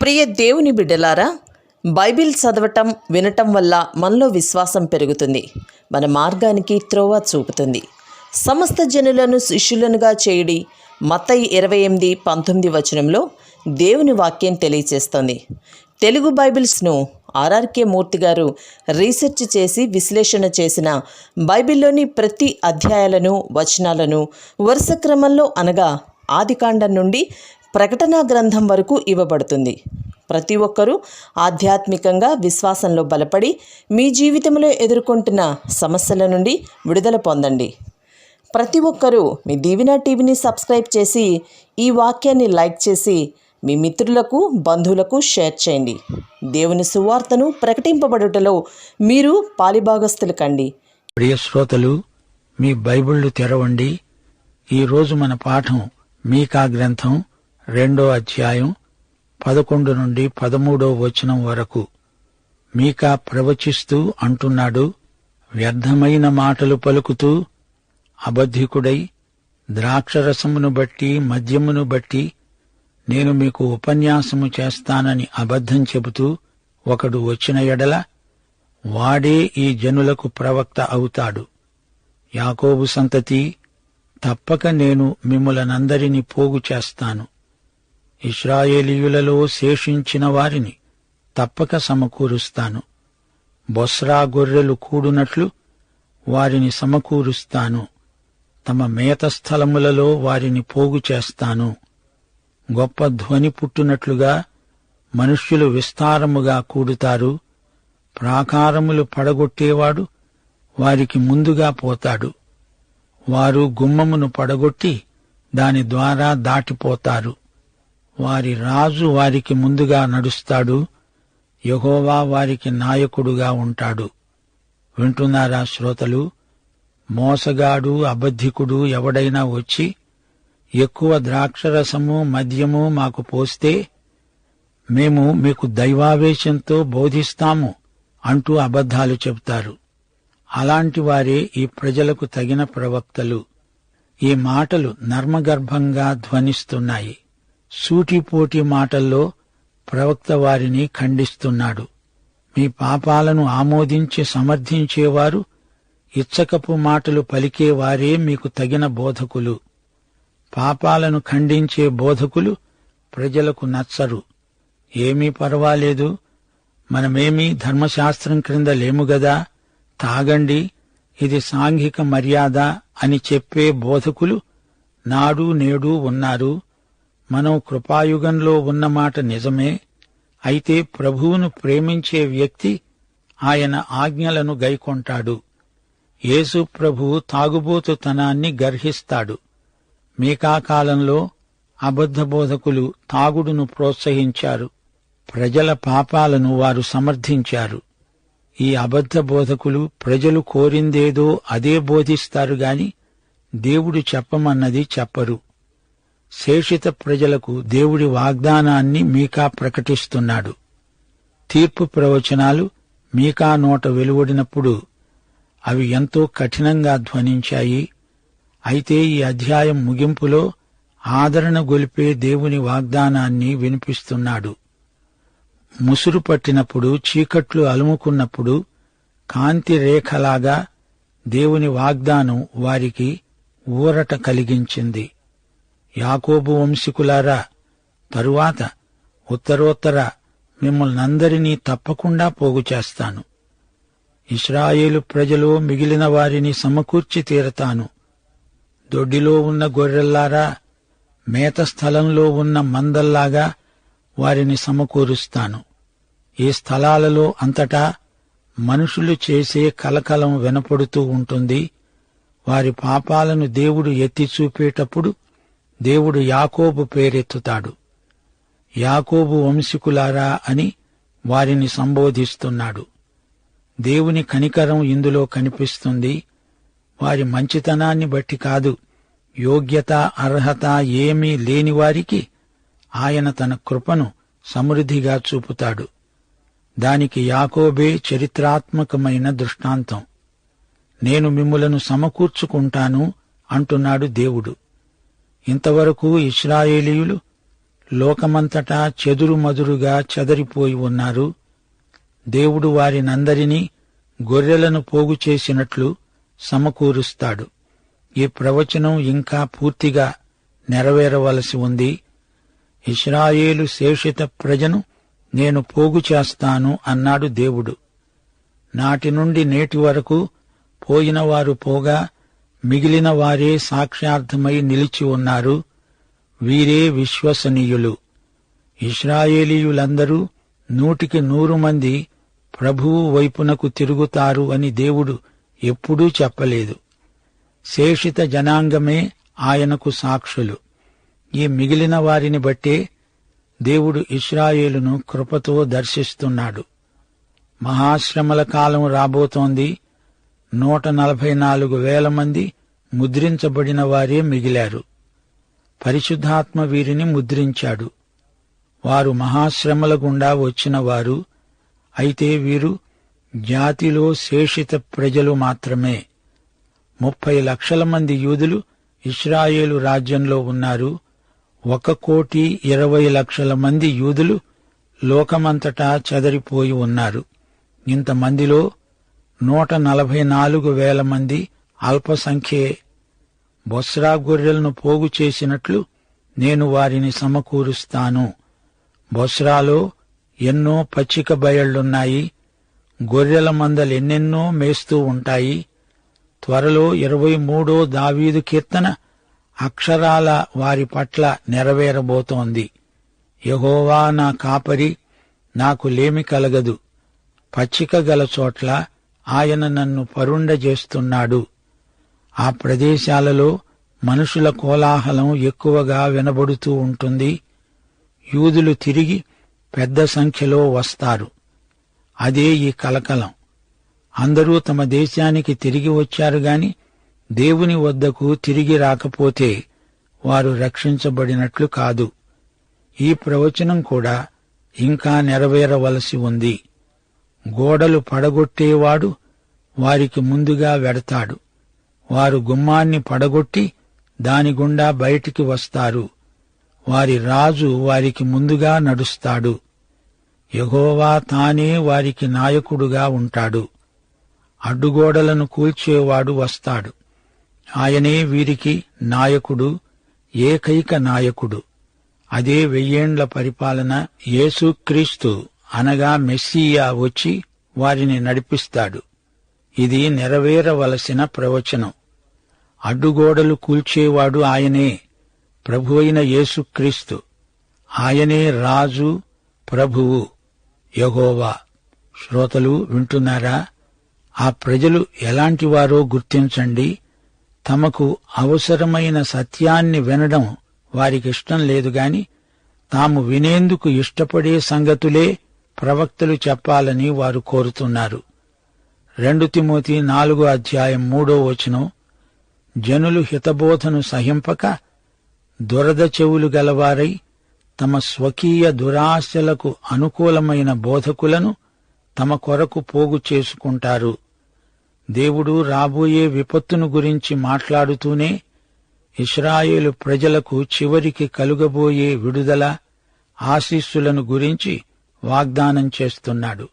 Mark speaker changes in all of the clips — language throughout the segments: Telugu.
Speaker 1: ప్రియ దేవుని బిడ్డలారా, బైబిల్ చదవటం వినటం వల్ల మనలో విశ్వాసం పెరుగుతుంది. మన మార్గానికి త్రోవ చూపుతుంది. సమస్త జనులను శిష్యులనుగా చేయుడి మత్తయి 28:19 వచనంలో దేవుని వాక్యం తెలియచేస్తోంది. తెలుగు బైబిల్స్ను ఆర్ఆర్కే మూర్తి గారు రీసెర్చ్ చేసి విశ్లేషణ చేసిన బైబిల్లోని ప్రతి అధ్యాయాలను వచనాలను వరుస క్రమంలో అనగా ఆదికాండం నుండి ప్రకటనా గ్రంథం వరకు ఇవ్వబడుతుంది. ప్రతి ఒక్కరూ ఆధ్యాత్మికంగా విశ్వాసంలో బలపడి మీ జీవితంలో ఎదుర్కొంటున్న సమస్యల నుండి విడుదల పొందండి. ప్రతి ఒక్కరూ మీ దీవెన టీవీని సబ్స్క్రైబ్ చేసి ఈ వాక్యాన్ని లైక్ చేసి మీ మిత్రులకు బంధువులకు షేర్ చేయండి. దేవుని సువార్తను ప్రకటింపబడుటలో మీరు పాలిభాగస్తులు కండి.
Speaker 2: ప్రియ శ్రోతలు, మీ బైబిళ్లు తెరవండి. ఈరోజు మన పాఠం మీకా గ్రంథం 2వ అధ్యాయం 11 నుండి 13వ వచనం వరకు. మీకా ప్రవచిస్తూ అంటున్నాడు, వ్యర్థమైన మాటలు పలుకుతూ అబద్ధికుడై ద్రాక్షరసమును బట్టి మద్యమును బట్టి నేను మీకు ఉపన్యాసము చేస్తానని అబద్ధం చెబుతూ ఒకడు వచ్చిన ఎడల వాడే ఈ జనులకు ప్రవక్త అవుతాడు. యాకోబు సంతతి, తప్పక నేను మిమ్ములనందరినీ పోగు చేస్తాను. ఇశ్రాయేలీయులలో శేషించిన వారిని తప్పక సమకూరుస్తాను. బొస్రా గొర్రెలు కూడునట్లు వారిని సమకూరుస్తాను. తమ మేత స్థలములలో వారిని పోగు చేస్తాను. గొప్ప ధ్వని పుట్టునట్లుగా మనుష్యులు విస్తారముగా కూడుతారు. ప్రాకారములు పడగొట్టేవాడు వారికి ముందుగా పోతాడు. వారు గుమ్మమును పడగొట్టి దాని ద్వారా దాటిపోతారు. వారి రాజు వారికి ముందుగా నడుస్తాడు. యెహోవా వారికి నాయకుడుగా ఉంటాడు. వింటున్నారా శ్రోతలు? మోసగాడు, అబద్ధికుడు ఎవడైనా వచ్చి ఎక్కువ ద్రాక్షరసము మద్యము మాకు పోస్తే మేము మీకు దైవావేశంతో బోధిస్తాము అంటూ అబద్ధాలు చెబుతారు. అలాంటి వారే ఈ ప్రజలకు తగిన ప్రవక్తలు. ఈ మాటలు నర్మగర్భంగా ధ్వనిస్తున్నాయి. సూటిపోటి మాటల్లో ప్రవక్త వారిని ఖండిస్తున్నాడు. మీ పాపాలను ఆమోదించి సమర్థించేవారు, ఇచ్చకపు మాటలు పలికేవారే మీకు తగిన బోధకులు. పాపాలను ఖండించే బోధకులు ప్రజలకు నచ్చరు. ఏమీ పర్వాలేదు, మనమేమీ ధర్మశాస్త్రం క్రింద లేముగదా, తాగండి, ఇది సాంఘిక మర్యాద అని చెప్పే బోధకులు నాడు నేడు ఉన్నారు. మనం కృపాయుగంలో ఉన్నమాట నిజమే. అయితే ప్రభువును ప్రేమించే వ్యక్తి ఆయన ఆజ్ఞలను గైకొంటాడు. యేసు ప్రభువు తాగుబోతుతనాన్ని గర్హిస్తాడు. మీకా కాలంలో అబద్ధ బోధకులు తాగుడును ప్రోత్సహించారు. ప్రజల పాపాలను వారు సమర్థించారు. ఈ అబద్ధ బోధకులు ప్రజలు కోరిందేదో అదే బోధిస్తారు గాని దేవుడు చెప్పమన్నది చెప్పరు. శేషిత ప్రజలకు దేవుడి వాగ్దానాన్ని మీకా ప్రకటిస్తున్నాడు. తీర్పు ప్రవచనాలు మీకా నోట వెలువడినప్పుడు అవి ఎంతో కఠినంగా ధ్వనించాయి. అయితే ఈ అధ్యాయం ముగింపులో ఆదరణ గొలిపే దేవుని వాగ్దానాన్ని వినిపిస్తున్నాడు. ముసురు పట్టినప్పుడు, చీకట్లు అలుముకున్నప్పుడు కాంతి రేఖలాగా దేవుని వాగ్దానం వారికి ఊరట కలిగించింది. యాకోబు వంశీకులారా, తరువాత ఉత్తరోత్తర మిమ్మల్నందరినీ తప్పకుండా పోగు చేస్తాను. ఇశ్రాయేలు ప్రజలో మిగిలిన వారిని సమకూర్చి తీరతాను. దొడ్డిలో ఉన్న గొర్రెల్లారా, మేత స్థలంలో ఉన్న మందల్లాగా వారిని సమకూరుస్తాను. ఈ స్థలాలలో అంతటా మనుషులు చేసే కలకలం వినపడుతూ ఉంటుంది. వారి పాపాలను దేవుడు ఎత్తి చూపేటప్పుడు దేవుడు యాకోబు పేరెత్తుతాడు. యాకోబు వంశీకులారా అని వారిని సంబోధిస్తున్నాడు. దేవుని కనికరం ఇందులో కనిపిస్తుంది. వారి మంచితనాన్ని బట్టి కాదు, యోగ్యత అర్హత ఏమీ లేని వారికి ఆయన తన కృపను సమృద్ధిగా చూపుతాడు. దానికి యాకోబే చరిత్రాత్మకమైన దృష్టాంతం. నేను మిమ్ములను సమకూర్చుకుంటాను అంటున్నాడు దేవుడు. ఇంతవరకు ఇశ్రాయేలీయులు లోకమంతటా చెదురుమదురుగా చెదరిపోయి ఉన్నారు. దేవుడు వారినందరినీ గొర్రెలను పోగు చేసినట్లు సమకూరుస్తాడు. ఈ ప్రవచనం ఇంకా పూర్తిగా నెరవేరవలసి ఉంది. ఇశ్రాయేలు శేషిత ప్రజను నేను పోగు చేస్తాను అన్నాడు దేవుడు. నాటి నుండి నేటి వరకు పోయినవారు పోగా మిగిలిన వారే సాక్ష్యార్థమై నిలిచి ఉన్నారు. వీరే విశ్వసనీయులు. ఇశ్రాయేలీయులందరూ 100 మంది ప్రభువు వైపునకు తిరుగుతారు అని దేవుడు ఎప్పుడూ చెప్పలేదు. శేషిత జనాంగమే ఆయనకు సాక్షులు. ఈ మిగిలిన వారిని బట్టే దేవుడు ఇశ్రాయేలును కృపతో దర్శిస్తున్నాడు. మహాశ్రమల కాలం రాబోతోంది. 144,000 మంది ముద్రించబడిన వారే మిగిలారు. పరిశుద్ధాత్మ వీరిని ముద్రించాడు. వారు మహాశ్రమల గుండా వచ్చినవారు. అయితే వీరు జాతిలో శేషిత ప్రజలు మాత్రమే. 30 లక్షల మంది యూదులు ఇశ్రాయేలు రాజ్యంలో ఉన్నారు. 1,20,00,000 మంది యూదులు లోకమంతటా చెదరిపోయి ఉన్నారు. ఇంతమందిలో 144,000 మంది అల్పసంఖ్యే. బొస్రా గొర్రెలను పోగు చేసినట్లు నేను వారిని సమకూరుస్తాను. బొస్రాలో ఎన్నో పచ్చిక బయళ్లున్నాయి. గొర్రెల మందలెన్నెన్నో మేస్తూ ఉంటాయి. త్వరలో 23వ దావీదు కీర్తన అక్షరాల వారి పట్ల నెరవేరబోతోంది. యెహోవా నా కాపరి, నాకు లేమి కలగదు. పచ్చిక గల చోట్ల ఆయన నన్ను పరుండజేస్తున్నాడు. ఆ ప్రదేశాలలో మనుషుల కోలాహలం ఎక్కువగా వినబడుతూ ఉంటుంది. యూదులు తిరిగి పెద్ద సంఖ్యలో వస్తారు. అదే ఈ కలకలం. అందరూ తమ దేశానికి తిరిగి వచ్చారు గాని దేవుని వద్దకు తిరిగి రాకపోతే వారు రక్షించబడినట్లు కాదు. ఈ ప్రవచనం కూడా ఇంకా నెరవేరవలసి ఉంది. గోడలు పడగొట్టేవాడు వారికి ముందుగా వెడతాడు. వారు గుమ్మాన్ని పడగొట్టి దాని గుండా బయటికి వస్తారు. వారి రాజు వారికి ముందుగా నడుస్తాడు. యెహోవా తానే వారికి నాయకుడుగా ఉంటాడు. అడ్డుగోడలను కూల్చేవాడు వస్తాడు. ఆయనే వీరికి నాయకుడు, ఏకైక నాయకుడు. అదే 1000 ఏండ్ల పరిపాలన. యేసుక్రీస్తు అనగా మెస్సీయా వచ్చి వారిని నడిపిస్తాడు. ఇది నెరవేరవలసిన ప్రవచనం. అడ్డుగోడలు కూల్చేవాడు ఆయనే, ప్రభువైన యేసుక్రీస్తు. ఆయనే రాజు, ప్రభువు, యెహోవా. శ్రోతలు వింటున్నారా? ఆ ప్రజలు ఎలాంటివారో గుర్తించండి. తమకు అవసరమైన సత్యాన్ని వినడం వారికిష్టం లేదు గాని తాము వినేందుకు ఇష్టపడే సంగతులే ప్రవక్తలు చెప్పాలని వారు కోరుతున్నారు. 2 తిమోతి 4:3 జనులు హితబోధను సహింపక దురద చెవులు గలవారై తమ స్వకీయ దురాశలకు అనుకూలమైన బోధకులను తమ కొరకు పోగు చేసుకుంటారు. దేవుడు రాబోయే విపత్తును గురించి మాట్లాడుతూనే ఇశ్రాయేలు ప్రజలకు చివరికి కలుగబోయే విడుదల, ఆశీస్సులను గురించి వాగ్దానం చేస్తున్నాడు.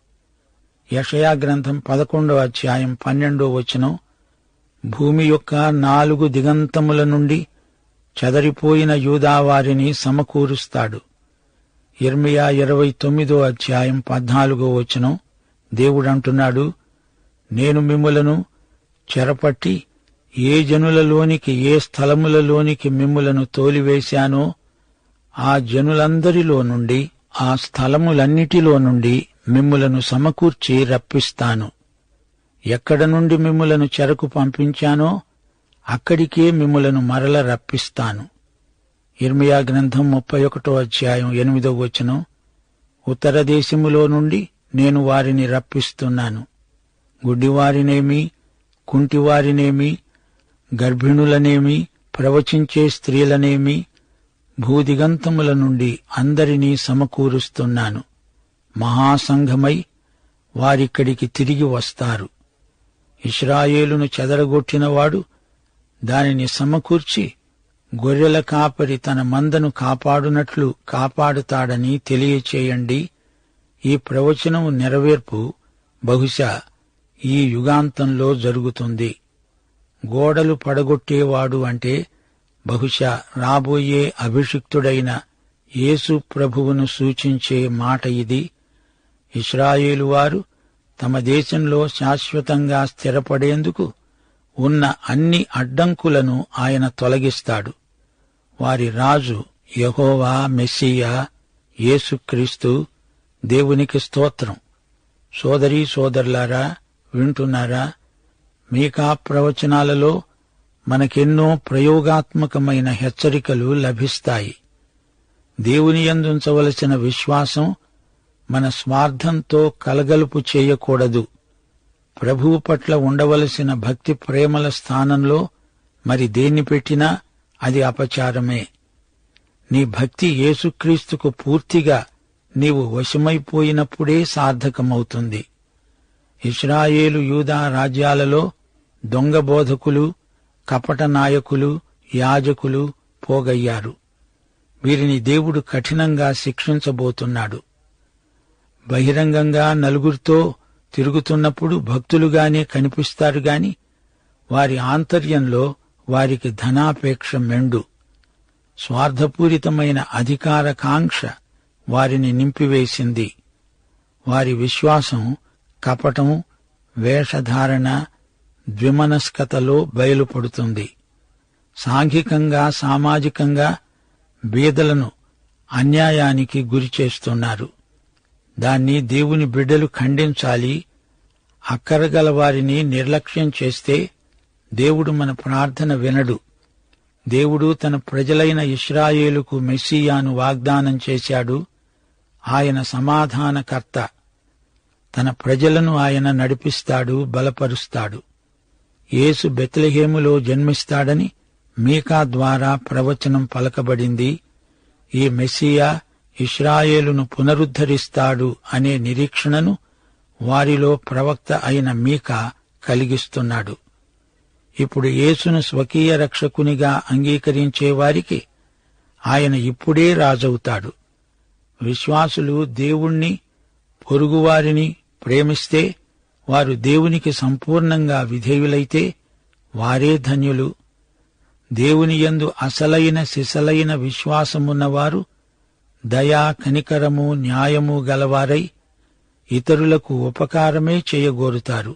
Speaker 2: యెషయా గ్రంథం 11:12 భూమి యొక్క 4 దిగంతముల నుండి చెదరిపోయిన యూదావారిని సమకూరుస్తాడు. యిర్మీయా 29:14 దేవుడంటున్నాడు, నేను మిమ్ములను చెరపట్టి ఏ జనులలోనికి, ఏ స్థలములలోనికి మిమ్ములను తోలివేశానో ఆ జనులందరిలో నుండి, ఆ స్థలములన్నిటిలో నుండి మిమ్ములను సమకూర్చి రప్పిస్తాను. ఎక్కడ నుండి మిమ్ములను చెరకు పంపించానో అక్కడికే మిమ్ములను మరల రప్పిస్తాను. యిర్మీయా గ్రంథం 31:8 ఉత్తర దేశములో నుండి నేను వారిని రప్పిస్తున్నాను. గుడ్డివారినేమి, కుంటివారినేమి, గర్భిణులనేమి, ప్రవచించే స్త్రీలనేమి భూదిగంతముల నుండి అందరినీ సమకూరుస్తున్నాను. మహాసంఘమై వారిక్కడికి తిరిగి వస్తారు. ఇశ్రాయేలును చెదరగొట్టినవాడు దానిని సమకూర్చి గొర్రెల కాపరి తన మందను కాపాడునట్లు కాపాడుతాడని తెలియచేయండి. ఈ ప్రవచనం నెరవేర్పు బహుశా ఈ యుగాంతంలో జరుగుతుంది. గోడలు పడగొట్టేవాడు అంటే బహుశా రాబోయే అభిషిక్తుడైన యేసు ప్రభువును సూచించే మాట ఇది. ఇశ్రాయేలు వారు తమ దేశంలో శాశ్వతంగా స్థిరపడేందుకు ఉన్న అన్ని అడ్డంకులను ఆయన తొలగిస్తాడు. వారి రాజు యెహోవా మెస్సియా యేసుక్రీస్తు. దేవునికి స్తోత్రం. సోదరీ సోదరులారా, వింటున్నారా? మీకా ప్రవచనాలలో మనకెన్నో ప్రయోగాత్మకమైన హెచ్చరికలు లభిస్తాయి. దేవుని యందుంచవలసిన విశ్వాసం మన స్వార్థంతో కలగలుపు చేయకూడదు. ప్రభువు పట్ల ఉండవలసిన భక్తి ప్రేమల స్థానంలో మరి దేన్ని పెట్టినా అది అపచారమే. నీ భక్తి యేసుక్రీస్తుకు పూర్తిగా నీవు వశమైపోయినప్పుడే సార్థకమవుతుంది. ఇశ్రాయేలు యూదా రాజ్యాలలో దొంగ బోధకులు, కపట నాయకులు, యాజకులు పోగయ్యారు. వీరిని దేవుడు కఠినంగా శిక్షించబోతున్నాడు. బహిరంగంగా నలుగురితో తిరుగుతున్నప్పుడు భక్తులుగానే కనిపిస్తారు గాని వారి ఆంతర్యంలో వారికి ధనాపేక్ష మెండు. స్వార్థపూరితమైన అధికారకాంక్ష వారిని నింపివేసింది. వారి విశ్వాసం కపటం, వేషధారణ, ద్విమనస్కతలో బయలుపడుతుంది. సాంఘికంగా, సామాజికంగా బీదలను అన్యాయానికి గురిచేస్తున్నారు. దాన్ని దేవుని బిడ్డలు ఖండించాలి. అక్కరగల వారిని నిర్లక్ష్యం చేస్తే దేవుడు మన ప్రార్థన వినడు. దేవుడు తన ప్రజలైన ఇశ్రాయేలుకు మెస్సీయాను వాగ్దానం చేశాడు. ఆయన సమాధానకర్త. తన ప్రజలను ఆయన నడిపిస్తాడు, బలపరుస్తాడు. యేసు బెత్లెహేములో జన్మిస్తాడని మీకా ద్వారా ప్రవచనం పలకబడింది. ఈ మెస్సియా ఇశ్రాయేలును పునరుద్ధరిస్తాడు అనే నిరీక్షణను వారిలో ప్రవక్త అయిన మీకా కలిగిస్తున్నాడు. ఇప్పుడు యేసును స్వకీయ రక్షకునిగా అంగీకరించే వారికి ఆయన ఇప్పుడే రాజవుతాడు. విశ్వాసులు దేవుణ్ణి, పొరుగువారిని ప్రేమిస్తే, వారు దేవునికి సంపూర్ణంగా విధేయులైతే వారే ధన్యులు. దేవుని యందు అసలైన సిసలైన విశ్వాసమున్నవారు దయా, కనికరము, న్యాయము గలవారై ఇతరులకు ఉపకారమే చేయగోరుతారు.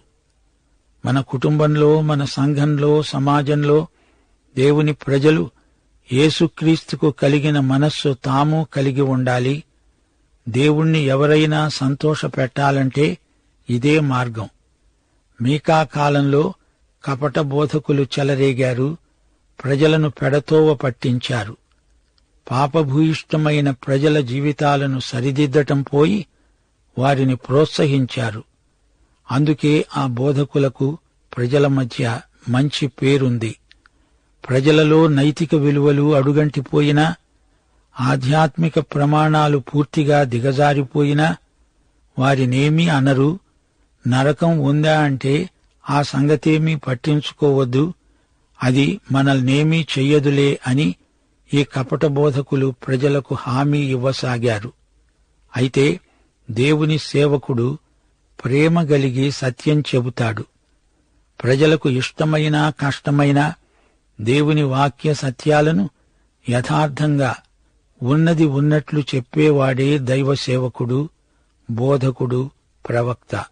Speaker 2: మన కుటుంబంలో, మన సంఘంలో, సమాజంలో దేవుని ప్రజలు యేసుక్రీస్తుకు కలిగిన మనస్సు తాము కలిగి ఉండాలి. దేవుణ్ణి ఎవరైనా సంతోషపెట్టాలంటే ఇదే మార్గం. మీకా కాలంలో కపట బోధకులు చెలరేగారు, ప్రజలను పెడతోవ పట్టించారు. పాపభూయిష్టమైన ప్రజల జీవితాలను సరిదిద్దటం పోయి వారిని ప్రోత్సహించారు. అందుకే ఆ బోధకులకు ప్రజల మధ్య మంచి పేరుంది. ప్రజలలో నైతిక విలువలు అడుగంటిపోయినా, ఆధ్యాత్మిక ప్రమాణాలు పూర్తిగా దిగజారిపోయినా వారినేమీ అనరు. నరకం ఉందా అంటే ఆ సంగతేమీ పట్టించుకోవద్దు, అది మనల్నేమీ చెయ్యదులే అని ఈ కపట బోధకులు ప్రజలకు హామీ ఇవ్వసాగారు. అయితే దేవుని సేవకుడు ప్రేమ గలిగి సత్యం చెబుతాడు. ప్రజలకు ఇష్టమైనా కష్టమైనా దేవుని వాక్య సత్యాలను యథార్థంగా ఉన్నది ఉన్నట్లు చెప్పేవాడే దైవ సేవకుడు, బోధకుడు, ప్రవక్త.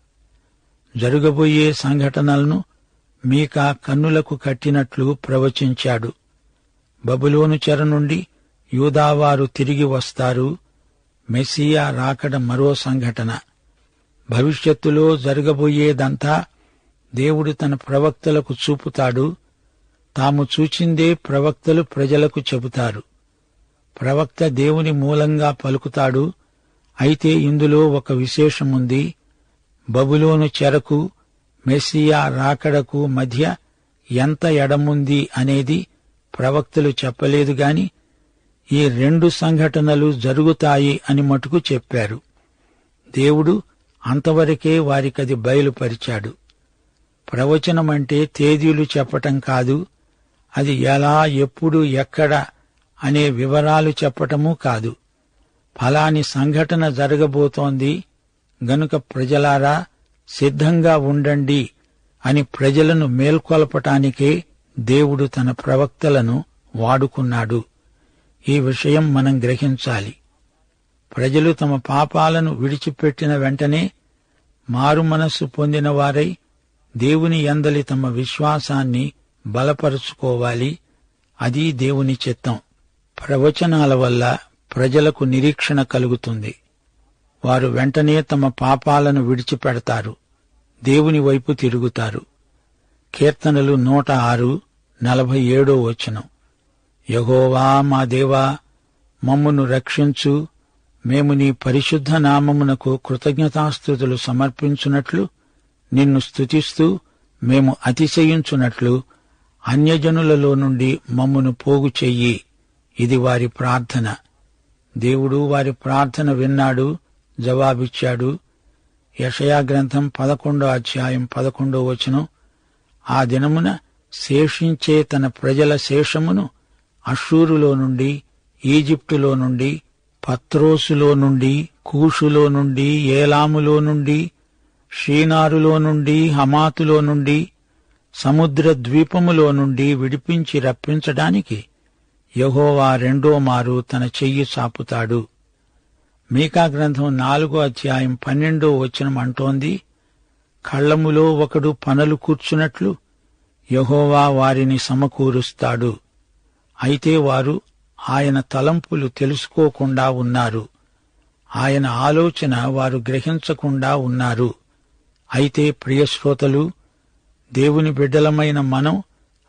Speaker 2: జరగబోయే సంఘటనలను మీకా కన్నులకు కట్టినట్లు ప్రవచించాడు. బబులోను చెర నుండి యూదావారు తిరిగి వస్తారు. మెస్సియా రాకడ మరో సంఘటన. భవిష్యత్తులో జరగబోయేదంతా దేవుడు తన ప్రవక్తలకు చూపుతాడు. తాము చూచిందే ప్రవక్తలు ప్రజలకు చెబుతారు. ప్రవక్త దేవుని మూలంగా పలుకుతాడు. అయితే ఇందులో ఒక విశేషముంది. బబులోను చెరకు, మెస్సియా రాకడకు మధ్య ఎంత ఎడముంది అనేది ప్రవక్తలు చెప్పలేదు గాని ఈ రెండు సంఘటనలు జరుగుతాయి అని మటుకు చెప్పారు. దేవుడు అంతవరకే వారికది బయలుపరిచాడు. ప్రవచనమంటే తేదీలు చెప్పటం కాదు, అది ఎలా, ఎప్పుడు, ఎక్కడ అనే వివరాలు చెప్పటమూ కాదు. ఫలాని సంఘటన జరగబోతోంది గనుక ప్రజలారా సిద్ధంగా ఉండండి అని ప్రజలను మేల్కొల్పటానికే దేవుడు తన ప్రవక్తలను వాడుకున్నాడు. ఈ విషయం మనం గ్రహించాలి. ప్రజలు తమ పాపాలను విడిచిపెట్టిన వెంటనే మారుమనస్సు పొందిన వారై దేవుని యందలి తమ విశ్వాసాన్ని బలపరుచుకోవాలి. అది దేవుని చిత్తం. ప్రవచనాల వల్ల ప్రజలకు నిరీక్షణ కలుగుతుంది. వారు వెంటనే తమ పాపాలను విడిచిపెడతారు, దేవుని వైపు తిరుగుతారు. కీర్తనలు 106:47 యెహోవా మా దేవా, మమ్మును రక్షించు. మేము నీ పరిశుద్ధ నామమునకు కృతజ్ఞతాస్తుతులు సమర్పించున్నట్లు, నిన్ను స్తుతిస్తూ మేము అతిశయించున్నట్లు అన్యజనులలో నుండి మమ్మును పోగు చెయ్యి. ఇది వారి ప్రార్థన. దేవుడు వారి ప్రార్థన విన్నాడు, జవాబిచ్చాడు. యెషయా గ్రంథం 11:11 ఆ దినమున శేషించే తన ప్రజల శేషమును అష్షూరులో నుండి, ఈజిప్టులో నుండి, పత్రోసులో నుండి, కూషులో నుండి, ఏలాములో నుండి, షీనారులో నుండి, హమాతులో నుండి, సముద్ర ద్వీపములో నుండి విడిపించి రప్పించడానికి యెహోవా రెండో మారు తన చెయ్యి చాపుతాడు. మీకా గ్రంథం 4:12 అంటోంది, కళ్ళములో ఒకడు పనలు కూర్చున్నట్లు యెహోవా వారిని సమకూరుస్తాడు. అయితే వారు ఆయన తలంపులు తెలుసుకోకుండా ఉన్నారు. ఆయన ఆలోచన వారు గ్రహించకుండా ఉన్నారు. అయితే ప్రియశ్రోతలు, దేవుని బిడ్డలమైన మనం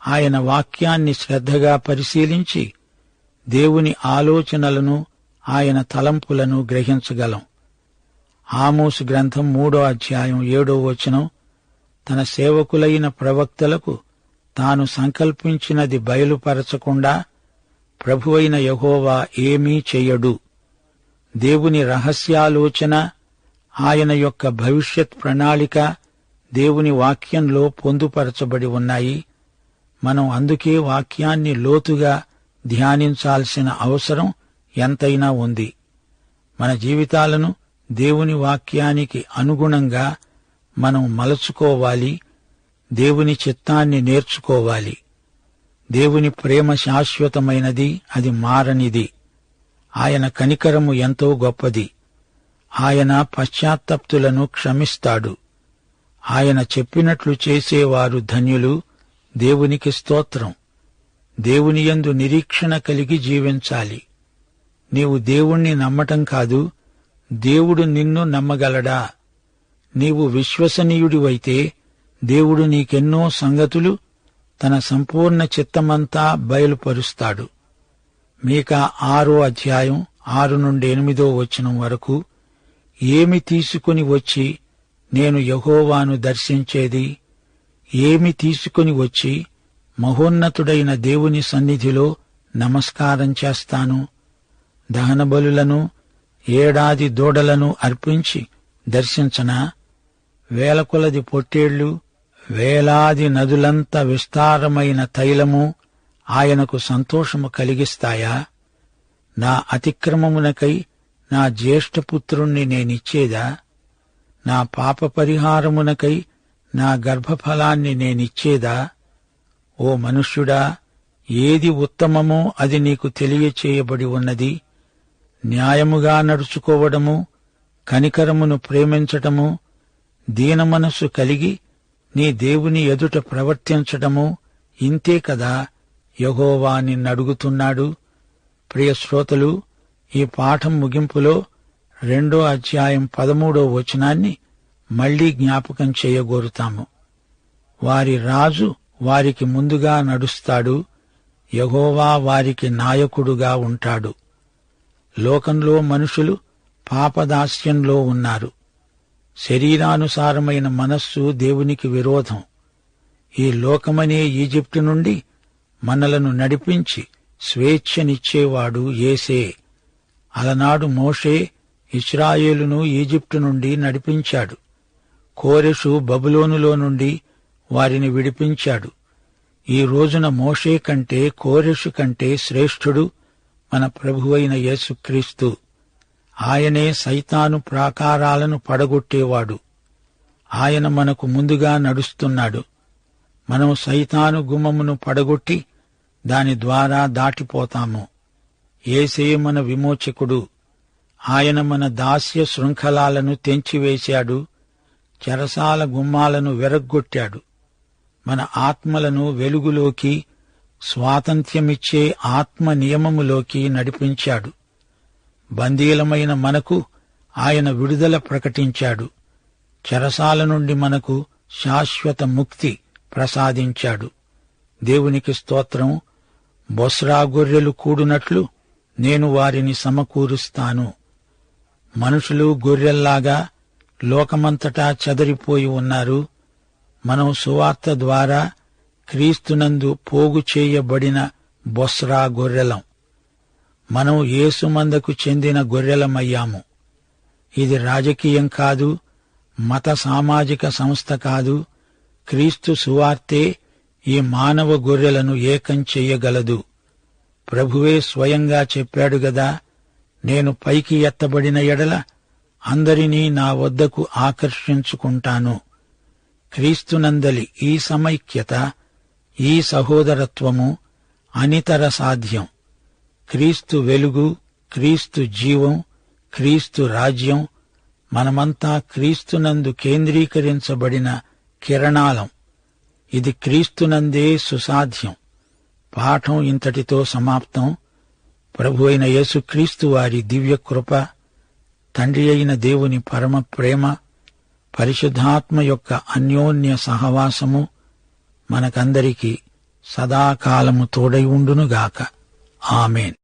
Speaker 2: ఆయన వాక్యాన్ని శ్రద్ధగా పరిశీలించి దేవుని ఆలోచనలను, ఆయన తలంపులను గ్రహించగలం. ఆమోసు గ్రంథం 3:7 తన సేవకులైన ప్రవక్తలకు తాను సంకల్పించినది బయలుపరచకుండా ప్రభువైన యెహోవా ఏమీ చెయ్యడు. దేవుని రహస్యాలోచన, ఆయన యొక్క భవిష్యత్ ప్రణాళిక దేవుని వాక్యంలో పొందుపరచబడి ఉన్నాయి. మనం అందుకే వాక్యాన్ని లోతుగా ధ్యానించాల్సిన అవసరం ఎంతైనా ఉంది. మన జీవితాలను దేవుని వాక్యానికి అనుగుణంగా మనం మలచుకోవాలి. దేవుని చిత్తాన్ని నేర్చుకోవాలి. దేవుని ప్రేమ శాశ్వతమైనది, అది మారనిది. ఆయన కనికరము ఎంతో గొప్పది. ఆయన పశ్చాత్తప్తులను క్షమిస్తాడు. ఆయన చెప్పినట్లు చేసేవారు ధన్యులు. దేవునికి స్తోత్రం. దేవునియందు నిరీక్షణ కలిగి జీవించాలి. నీవు దేవుణ్ణి నమ్మటం కాదు, దేవుడు నిన్ను నమ్మగలడా? నీవు విశ్వసనీయుడివైతే దేవుడు నీకెన్నో సంగతులు తన సంపూర్ణ చిత్తమంతా బయలుపరుస్తాడు. మీకా 6:6-8 వరకు ఏమి తీసుకుని వచ్చి నేను యెహోవాను దర్శించేది? ఏమి తీసుకుని వచ్చి మహోన్నతుడైన దేవుని సన్నిధిలో నమస్కారం చేస్తాను? దహనబలులను, ఏడాది దూడలను అర్పించి దర్శించనా? వేలకొలది పొట్టేళ్లు, వేలాది నదులంత విస్తారమైన తైలము ఆయనకు సంతోషము కలిగిస్తాయా? నా అతిక్రమమునకై నా జ్యేష్ఠపుత్రుణ్ణి నేనిచ్చేదా? నా పాప పరిహారమునకై నా గర్భఫలాన్ని నేనిచ్చేదా? ఓ మనుష్యుడా, ఏది ఉత్తమమో అది నీకు తెలియచేయబడి ఉన్నది. న్యాయముగా నడుచుకోవడము, కనికరమును ప్రేమించటము, దీనమనస్సు కలిగి నీ దేవుని ఎదుట ప్రవర్తించటము, ఇంతే కదా యెహోవా నిన్నడుగుతున్నాడు. ప్రియ శ్రోతలు, ఈ పాఠం ముగింపులో 2:13 మళ్లీ జ్ఞాపకం చేయగోరుతాము. వారి రాజు వారికి ముందుగా నడుస్తాడు, యెహోవా వారికి నాయకుడుగా ఉంటాడు. లోకంలో మనుషులు పాపదాస్యంలో ఉన్నారు. శరీరానుసారమైన మనస్సు దేవునికి విరోధం. ఈ లోకమనే ఈజిప్టు నుండి మనలను నడిపించి స్వేచ్ఛనిచ్చేవాడు యేసే. అలనాడు మోషే ఇశ్రాయేలును ఈజిప్టు నుండి నడిపించాడు. కోరెషు బబులోనులో నుండి వారిని విడిపించాడు. ఈ రోజున మోషే కంటే, కోరెషు కంటే శ్రేష్ఠుడు మన ప్రభువైన యేసుక్రీస్తు. ఆయనే సైతాను ప్రాకారాలను పడగొట్టేవాడు. ఆయన మనకు ముందుగా నడుస్తున్నాడు. మనం సైతాను గుమ్మమును పడగొట్టి దాని ద్వారా దాటిపోతాము. యేసే మన విమోచకుడు. ఆయన మన దాస్య శృంఖలాలను తెంచివేశాడు, చెరసాల గుమ్మాలను వెరగ్గొట్టాడు. మన ఆత్మలను వెలుగులోకి, స్వాతంత్ర్యమిచ్చే ఆత్మ నియమములోకి నడిపించాడు. బందీలమైన మనకు ఆయన విడుదల ప్రకటించాడు. చెరసాల నుండి మనకు శాశ్వత ముక్తి ప్రసాదించాడు. దేవునికి స్తోత్రం. బొస్రా గొర్రెలు కూడునట్లు నేను వారిని సమకూరుస్తాను. మనుషులు గొర్రెల్లాగా లోకమంతటా చెదరిపోయి ఉన్నారు. మనం సువార్త ద్వారా క్రీస్తునందు పోగు చేయబడిన బొస్రా గొర్రెలం. మనం యేసుమందకు చెందిన గొర్రెలమయ్యాము. ఇది రాజకీయం కాదు, మత సామాజిక సంస్థ కాదు. క్రీస్తు సువార్తే ఈ మానవ గొర్రెలను ఏకం చెయ్యగలదు. ప్రభువే స్వయంగా చెప్పాడు గదా, నేను పైకి ఎత్తబడిన ఎడల అందరినీ నా వద్దకు ఆకర్షించుకుంటాను. క్రీస్తునందలి ఈ సమైక్యత, ఈ సహోదరత్వము అనితర సాధ్యం. క్రీస్తు వెలుగు, క్రీస్తు జీవం, క్రీస్తు రాజ్యం. మనమంతా క్రీస్తునందు కేంద్రీకరించబడిన కిరణాలం. ఇది క్రీస్తునందే సుసాధ్యం. పాఠం ఇంతటితో సమాప్తం. ప్రభువైన యేసుక్రీస్తు వారి దివ్యకృప, తండ్రి అయిన దేవుని పరమ ప్రేమ, పరిశుద్ధాత్మ యొక్క అన్యోన్య సహవాసము మనకందరికీ సదాకాలము తోడై ఉండునుగాక. ఆమేన్.